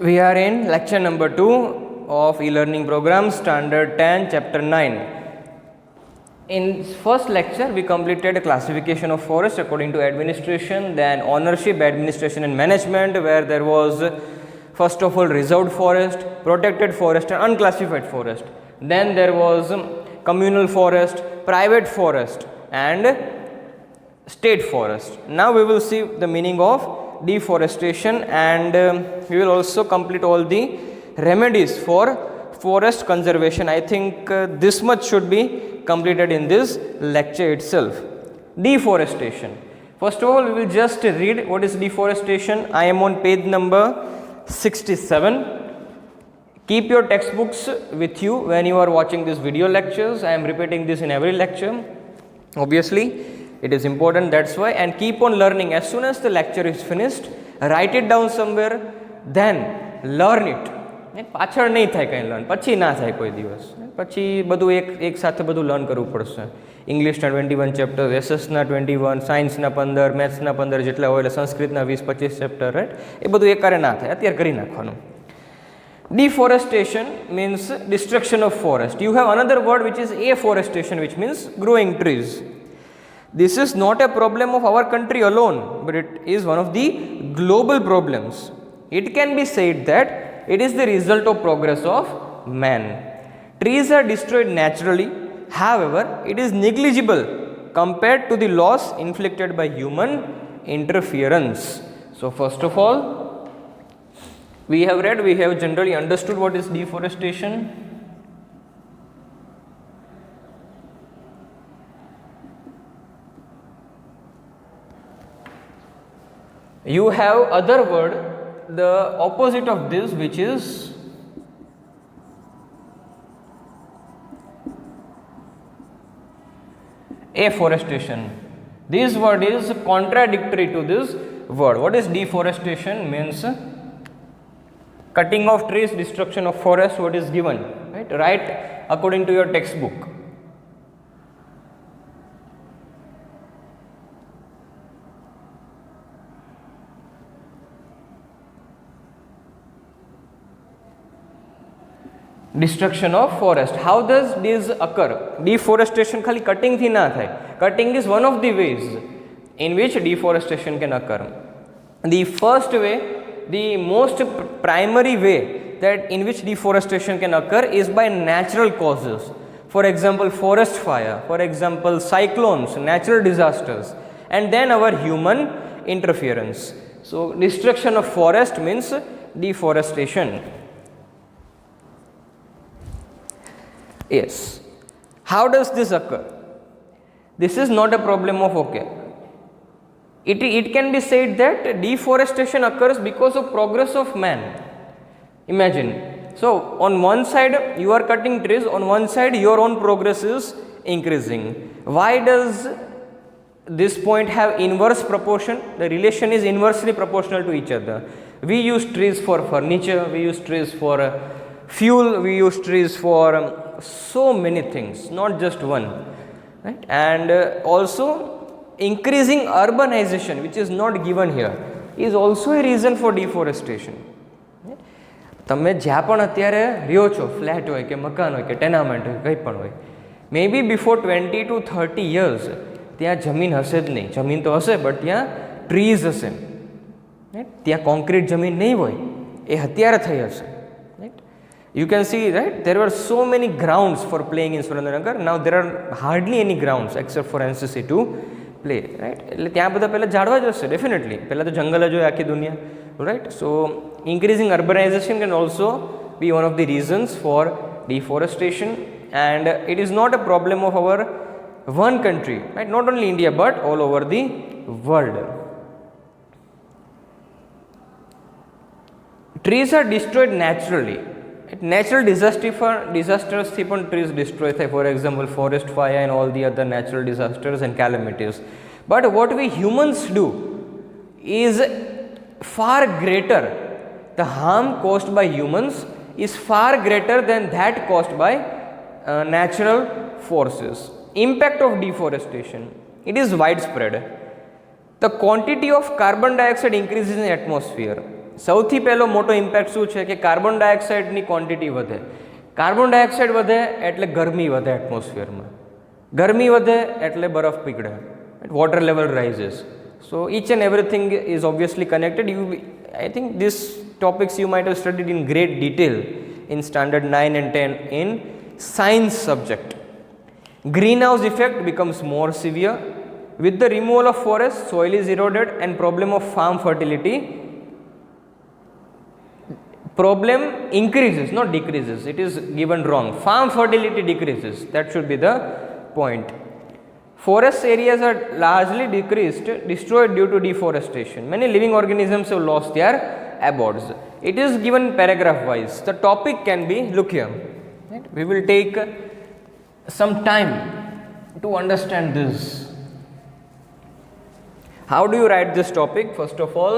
We are in lecture number 2 of e-learning program standard 10 chapter 9. In first lecture we completed a classification of forest according to administration, then ownership, administration and management, where there was first of all reserved forest, protected forest and unclassified forest. Then there was communal forest, private forest and state forest. Now we will see the meaning of deforestation and we will also complete all the remedies for forest conservation. I think this much should be completed in this lecture itself. Deforestation. First of all, we will just read what is deforestation. I am on page number 67. Keep your textbooks with you when you are watching these video lectures. I am repeating this in every lecture. Obviously, it is important, that's why, and keep on learning. As soon as the lecture is finished, write it down somewhere, then learn it. પાછળ નહીં થાય કંઈ learn, પછી ના થાય કોઈ દિવસ, પછી બધું એક સાથે બધું લર્ન કરવું પડશે. ઇંગ્લિશના 21 ચેપ્ટર, એસએસના 21, સાયન્સના 15, મેથ્સના 15 જેટલા હોય, એટલે સંસ્કૃતના 20-25 ચેપ્ટર, રાઈટ, એ બધું એકવારે ના થાય, અત્યારે કરી નાખવાનું. Deforestation means destruction of forest. You have another word which is afforestation, which means growing trees. This is not a problem of our country alone, but it is one of the global problems. It can be said that it is the result of progress of man. Trees are destroyed naturally, however, it is negligible compared to the loss inflicted by human interference. So, first of all, we have generally understood what is deforestation. You have other word, the opposite of this, which is afforestation. This word is contradictory to this word. What is deforestation? Means cutting of trees, destruction of forest. What is given? Right? Write according to your textbook. Destruction of forest. How does this occur? Deforestation खाली cutting थी ना थाय. Cutting is one of the ways in which deforestation can occur. The first way, the most primary way that in which deforestation can occur is by natural causes. For example, forest fire, for example, cyclones, natural disasters, and then our human interference. So, destruction of forest means deforestation. Yes. How does this occur? This is not a problem of It can be said that deforestation occurs because of progress of man. Imagine. So, on one side you are cutting trees, on one side your own progress is increasing. Why does this point have inverse proportion? The relation is inversely proportional to each other. We use trees for furniture, we use trees for fuel, we use trees for so many things, not just one, right? And also increasing urbanization, which is not given here, is also a reason for deforestation. તમે જ્યાં પણ અત્યારે રહ્યો છો, flat હોય કે મકાન હોય કે ટેનામેન્ટ હોય, કંઈ પણ હોય, મે બી બિફોર 20 to 30 years ત્યાં જમીન હશે જ નહીં. જમીન તો હશે બટ ત્યાં ટ્રીઝ હશે, ત્યાં કોન્ક્રીટ જમીન નહીં હોય, એ અત્યારે થઈ હશે. You can see, right, there were so many grounds for playing in Surendranagar. Now there are hardly any grounds except for NCC to play, right? એટલે ત્યાં બધા પહેલાં ઝાડવા જ હશે, definitely. પહેલાં તો જંગલ જ હોય આખી દુનિયા, right? So increasing urbanization can also be one of the reasons for deforestation, and it is not a problem of our one country, right? Not only India but all over the world. Trees are destroyed naturally. Natural disasters થી પણ trees destroy થાય, for example forest fire and all the other natural disasters and calamities. But what we humans do is far greater. The harm caused by humans is far greater than that caused by natural forces. Impact of deforestation, it is widespread. The quantity of carbon dioxide increases in the atmosphere. સૌથી પહેલો મોટો impact શું છે કે carbon ડાયોક્સાઇડની quantity વધે. Carbon dioxide વધે એટલે ગરમી વધે એટમોસ્ફિયરમાં, ગરમી વધે એટલે બરફ પીગળે, water level rises. So each and everything is obviously connected. I think these topics you might have studied in great detail in standard 9 and 10 in science subject. Greenhouse effect becomes more severe. With the removal of forest, soil is eroded and problem of farm fertility problem increases, not decreases. It is given wrong. Farm fertility decreases. That should be the point. Forest areas are largely destroyed due to deforestation. Many living organisms have lost their abodes. It is given paragraph wise. The topic can be, look here, right? We will take some time to understand this. How do you write this topic? First of all,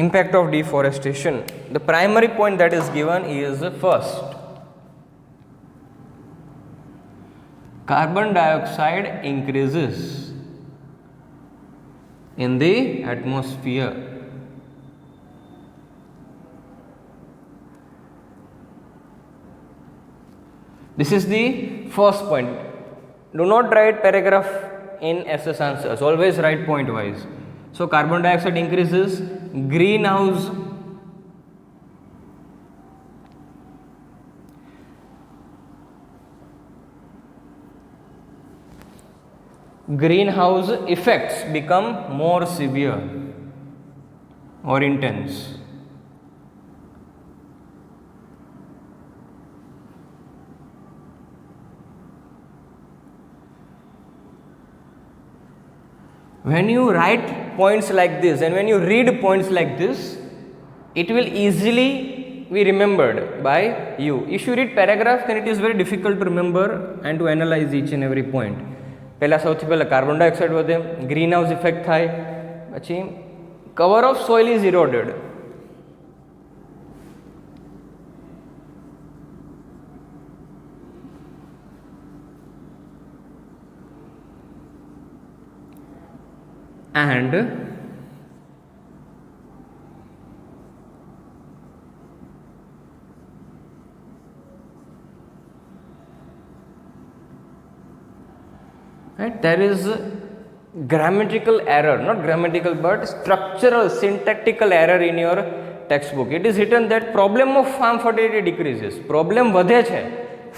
impact of deforestation. The primary point that is given is first, carbon dioxide increases in the atmosphere. This is the first point. Do not write paragraph in SS answers, always write point wise. So carbon dioxide increases, greenhouse effects become more severe or intense. When you write points like this and when you read points like this, it will easily be remembered by you. If you read paragraph, then it is very difficult to remember and to analyze each and every point. પહેલાં સૌથી પહેલાં carbon dioxide વધે, greenhouse effect થાય, પછી cover of soil is eroded. And right, there is grammatical error, not grammatical but structural syntactical error in your textbook. It is written that problem of farm fertility decreases. Problem વધે છે,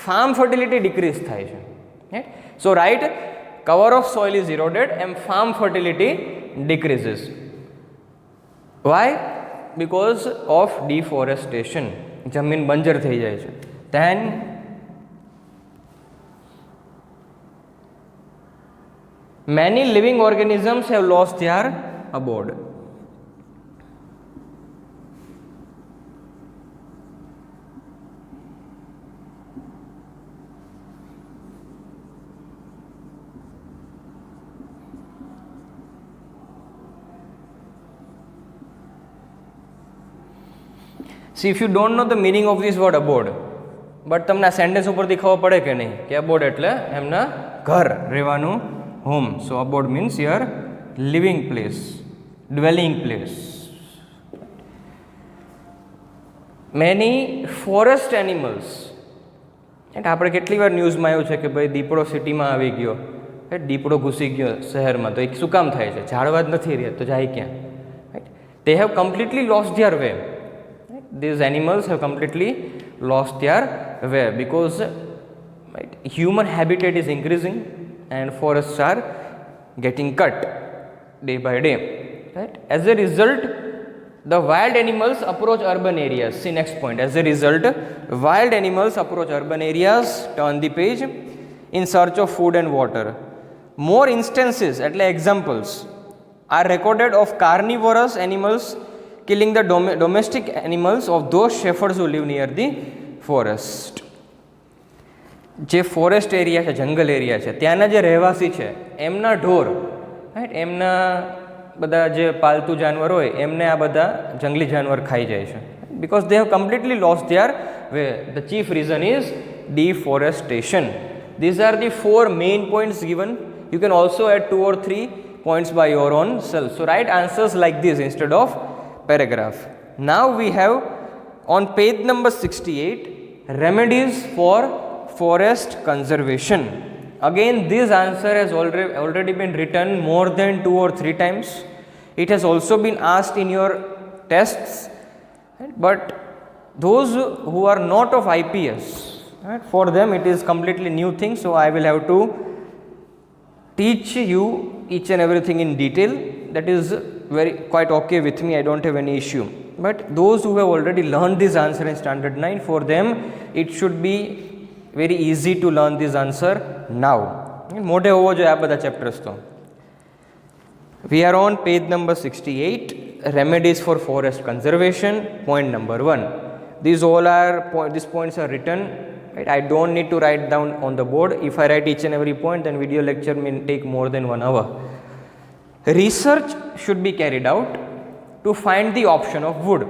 farm fertility decrease થાય છે. Right? So write cover of soil is eroded and farm fertility decreases. Why? Because of deforestation. જમીન બંજર થઈ જાય છે. Then many living organisms have lost their abode. See, if you don't know the meaning of this word abode, but તમને આ sentence ઉપરથી ખબર પડે કે નહીં કે abode એટલે એમના ઘર, રહેવાનું, home. So abode means your living place, dwelling place. Many forest animals, આપણે કેટલી વાર ન્યૂઝમાં આવ્યું છે કે ભાઈ દીપડો સિટીમાં આવી ગયો, દીપડો ઘૂસી ગયો શહેરમાં, તો એ શું કામ થાય છે? ઝાડવા જ નથી રહ્યા તો જાય ક્યાં? They have completely lost their way. These animals have completely lost their way because human habitat is increasing and forests are getting cut day by day. Right? As a result, the wild animals approach urban areas. See next point. As a result, wild animals approach urban areas, turn the page, in search of food and water. More instances, examples, are recorded of carnivorous animals killing the domestic animals of those shepherds who live near the forest. જે forest area છે, જંગલ area છે, ત્યાંના જે રહેવાસી છે એમના ઢોર, રાઈટ, એમના બધા જે પાલતુ જાનવર હોય એમને આ બધા જંગલી જાનવર ખાઈ જાય છે, because they have completely lost their way. The chief reason is deforestation. These are the 4 main points given. You can also add 2 or 3 points by your own self. So write answers like this instead of paragraph. Now we have on page number 68 remedies for forest conservation. Again, this answer has already been written more than 2 or 3 times. It has also been asked in your tests, but those who are not of IPS, right, for them it is completely new thing, so I will have to teach you each and everything in detail. That is quite okay with me, I don't have any issue. But those who have already learned this answer in standard 9, for them it should be very easy to learn this answer now. મોઢે હોવો જોઈએ આ બધા chapters તો. We are on page number 68, remedies for forest conservation, point number 1. These points are written, right? I don't need to write down on the board. If I write each and every point, then video lecture may take more than 1 hour. Research should be carried out to find the option of wood.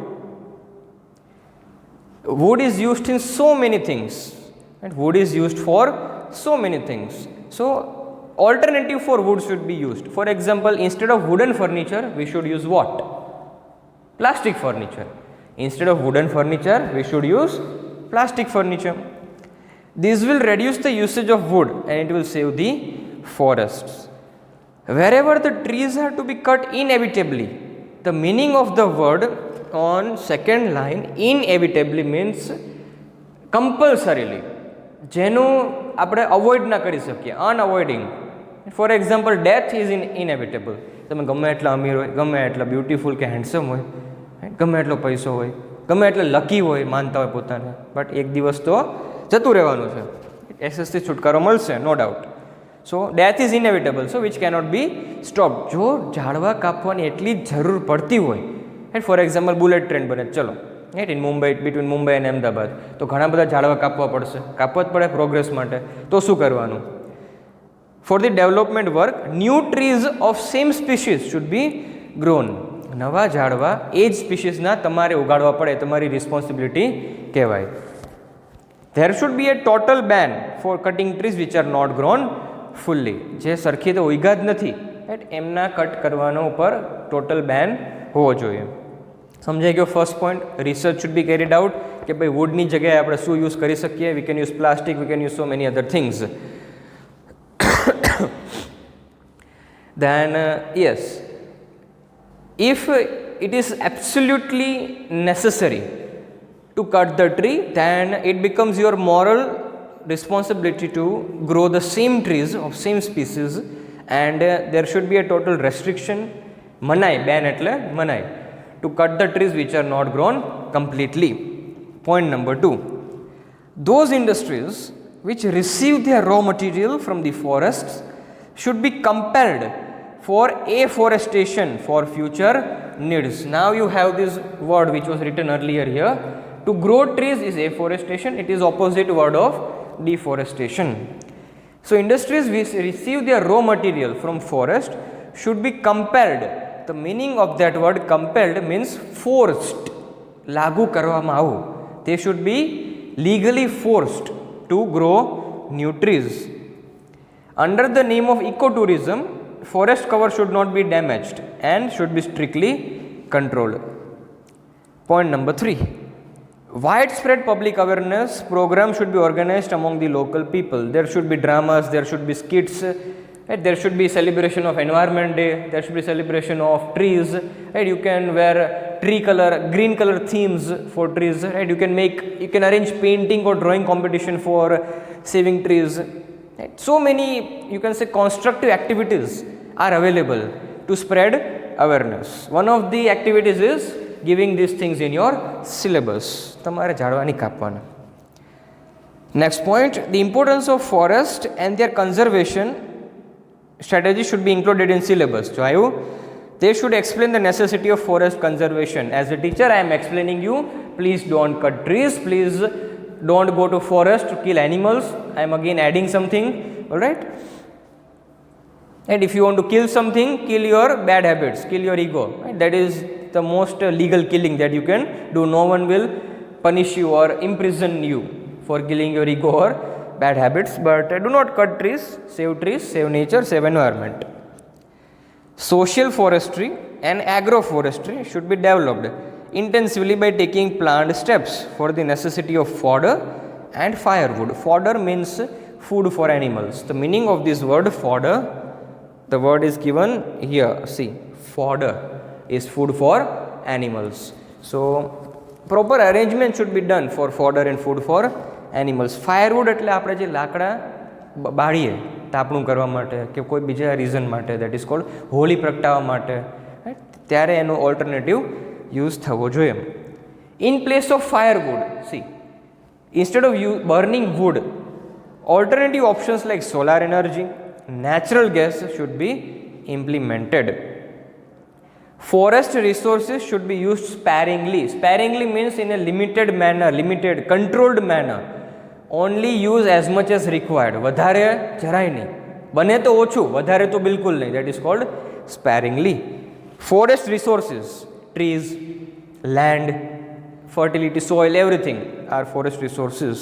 Wood is used in so many things, and wood is used for so many things. So alternative for wood should be used. For example, instead of wooden furniture, we should use what? Plastic furniture. Instead of wooden furniture, we should use plastic furniture. This will reduce the usage of wood and it will save the forests. Wherever the trees are to be cut inevitably, the meaning of the word on second line inevitably means compulsorily. જેનું આપણે avoid ના કરી શકીએ, unavoiding. For example, death is inevitable. તમે ગમે એટલા અમીર હોય, ગમે એટલા બ્યુટીફુલ કે હેન્ડસમ હોય, ગમે એટલો પૈસો હોય, ગમે એટલા લકી હોય, માનતા હોય પોતાને, બટ એક દિવસ તો જતું રહેવાનું છે. એક્સેસથી છુટકારો મળશે, no doubt. So death is inevitable, so which cannot be stop. જો ઝાડવા કાપવાની એટલી જરૂર પડતી હોય, and for example bullet train બને, ચલો, right, in Mumbai, between Mumbai અને અમદાવાદ, તો ઘણા બધા ઝાડવા કાપવા પડશે, કાપવા જ પડે પ્રોગ્રેસ માટે. તો શું કરવાનું? For the development work, new trees of same species should be grown. નવા ઝાડવા એ જ સ્પીસીસના તમારે ઉગાડવા પડે, તમારી રિસ્પોન્સિબિલિટી કહેવાય. There should be a total ban for cutting trees which are not grown fully. જે સરખી તો ઉગ્યા જ નથી, રાઈટ, એમના કટ કરવાનો ઉપર ટોટલ બેન હોવો જોઈએ. સમજાઈ ગયો first point. Research should be carried out કે ભાઈ વુડની જગ્યાએ આપણે શું યુઝ કરી શકીએ. We can use plastic, we can use so many other things. Then yes, if it is absolutely necessary to cut the tree, then it becomes your moral responsibility to grow the same trees of same species, and there should be a total restriction, manai, ban એટલે manai, to cut the trees which are not grown completely. Point number 2, those industries which receive their raw material from the forests should be compelled for afforestation for future needs. Now you have this word which was written earlier here. To grow trees is afforestation, it is opposite word of deforestation. So industries which receive their raw material from forest should be compelled. The meaning of that word compelled means forced, લાગુ કરવામાં આવું. They should be legally forced to grow new trees. Under the name of ecotourism, forest cover should not be damaged and should be strictly controlled. Point number 3, widespread public awareness program should be organized among the local people. There should be dramas, there should be skits, right? There should be celebration of environment day, there should be celebration of trees, right? You can wear green color themes for trees, right? You can arrange painting or drawing competition for saving trees, right? So many, you can say, constructive activities are available to spread awareness. One of the activities is giving these things in your syllabus. તમારે ઝાડવા નહીં કાપવાના. Next point, the importance of forest and their conservation strategy should be included in syllabus. So they should explain the necessity of forest conservation. As a teacher, I am explaining you, please don't cut trees, please don't go to forest to kill animals. I am again adding something, all right? And if you want to kill something, kill your bad habits, kill your ego. Right? That is the most legal killing that you can do. No one will punish you or imprison you for killing your ego or bad habits. But do not cut trees, save nature, save environment. Social forestry and agroforestry should be developed intensively by taking planned steps for the necessity of fodder and firewood. Fodder means food for animals. The meaning of this word fodder, the word is given here. See, fodder is food for animals. So proper arrangement should be done for fodder and food for animals. Firewood એટલે આપણે જે લાકડા બાળીએ તાપણું કરવા માટે કે કોઈ બીજા reason માટે, દેટ ઇઝ કોલ્ડ હોળી પ્રગટાવવા માટે, ત્યારે એનો ઓલ્ટરનેટિવ યુઝ થવો જોઈએ. In place of firewood, see, instead of burning wood, alternative options like solar energy, natural gas should be implemented. Forest resources should be used sparingly. Sparingly means in a limited manner, limited, controlled manner. Only use as much as required. વધારે જરાય નહીં, બને તો ઓછું, વધારે તો બિલકુલ નહીં. That is called sparingly. Forest resources, trees, land, fertility, soil, everything are forest resources.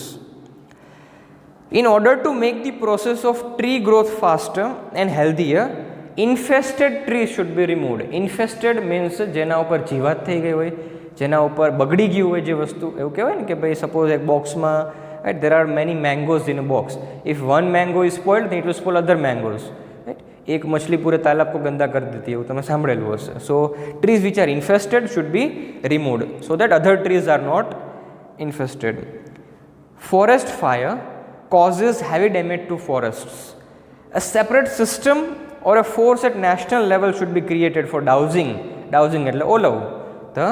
In order to make the process of tree growth faster and healthier, infested trees should be removed. Infested means જેના ઉપર જીવાત થઈ ગઈ હોય, જેના ઉપર બગડી ગયું હોય જે વસ્તુ, એવું કહેવાય ને કે ભાઈ સપોઝ એક બોક્સમાં, right, there are many mangoes in a box. If one mango is spoiled, then it will spoil other mangoes. Right? एक मछली पूरे तालाब को गंदा कर देती है, એવું તમે સાંભળેલું હશે. So trees which are infested should be removed so that other trees are not infested. Forest fire causes heavy damage to forests. A separate system or a force at national level should be created for dousing એટલે ઓલવવું the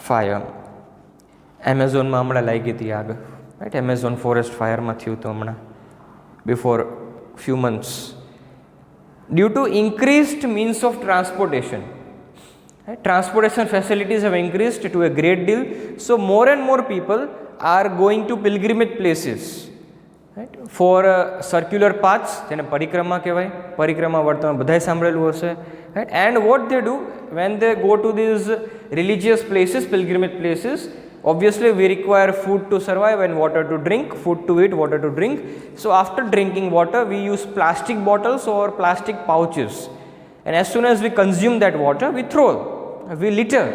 fire. એમેઝોનમાં હમણાં લાગી હતી આગ, right? Amazon forest ફાયરમાં થયું હતું હમણાં before few months. Due to increased means of transportation, right? Transportation facilities have increased to a great deal, so more and more people are going to pilgrimage places, right? For circular paths, જેને પરિક્રમા કહેવાય, પરિક્રમા વર્તમાન બધાએ સાંભળેલું હશે, right? And what they do when they go to these religious places, pilgrimage places, obviously we require food to survive and water to drink, food to eat, water to drink. So after drinking water, we use plastic bottles or plastic pouches, and as soon as we consume that water, we throw, we litter,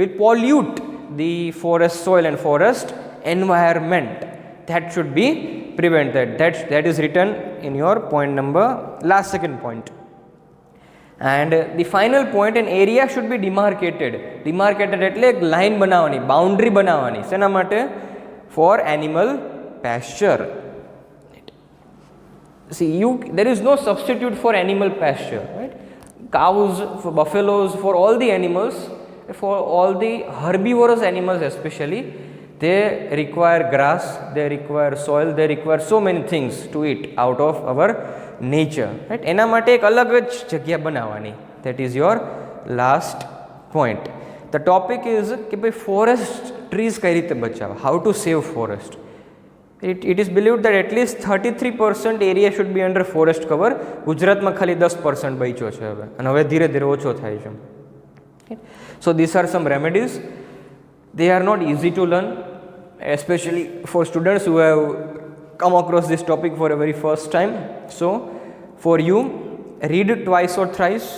we pollute the forest soil and forest environment. That should be prevented. That is written in your point number, last second point. And the final point, an area should be demarcated. Demarcated એટલે એક line બનાવવાની, boundary બનાવવાની. શેના માટે? For animal pasture. See, there is no substitute for animal pasture, right? Cows, for buffaloes, for all the animals, for all the herbivorous animals especially, they require grass, they require soil, they require so many things to eat out of our nature, right? એના માટે એક અલગ જ જગ્યા બનાવવાની. That is your last point. The topic is કે ભાઈ forest trees કઈ રીતે બચાવવા, how to save forest. It is believed that at least 33% area should be under forest cover. ગુજરાતમાં ખાલી 10% બચ્યો છે હવે, અને હવે ધીરે ધીરે ઓછો થાય છે. So these are some remedies. They are not easy to learn, especially for students who have come across this topic for a very first time. So for you, read it twice or thrice,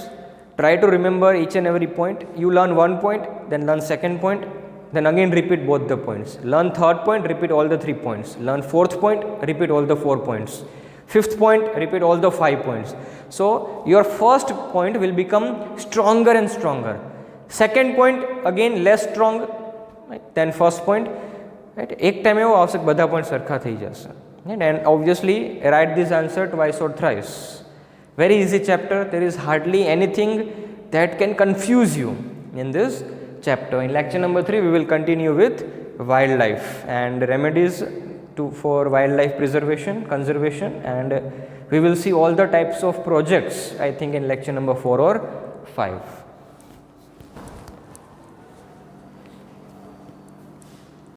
try to remember each and every point. You learn one point, then learn second point, then again repeat both the points. Learn third point, repeat all the 3 points. Learn fourth point, repeat all the 4 points. Fifth point, repeat all the 5 points. So your first point will become stronger and stronger. Second point again less strong, right? Then first point, right? એક time એવો આવશે કે બધા point સરખા થઈ જશે. And obviously write this answer twice or thrice. Very easy chapter. There is hardly anything that can confuse you in this chapter. In lecture number 3 we will continue with wildlife and remedies for wildlife preservation, conservation, and we will see all the types of projects, I think, in lecture number 4 or 5.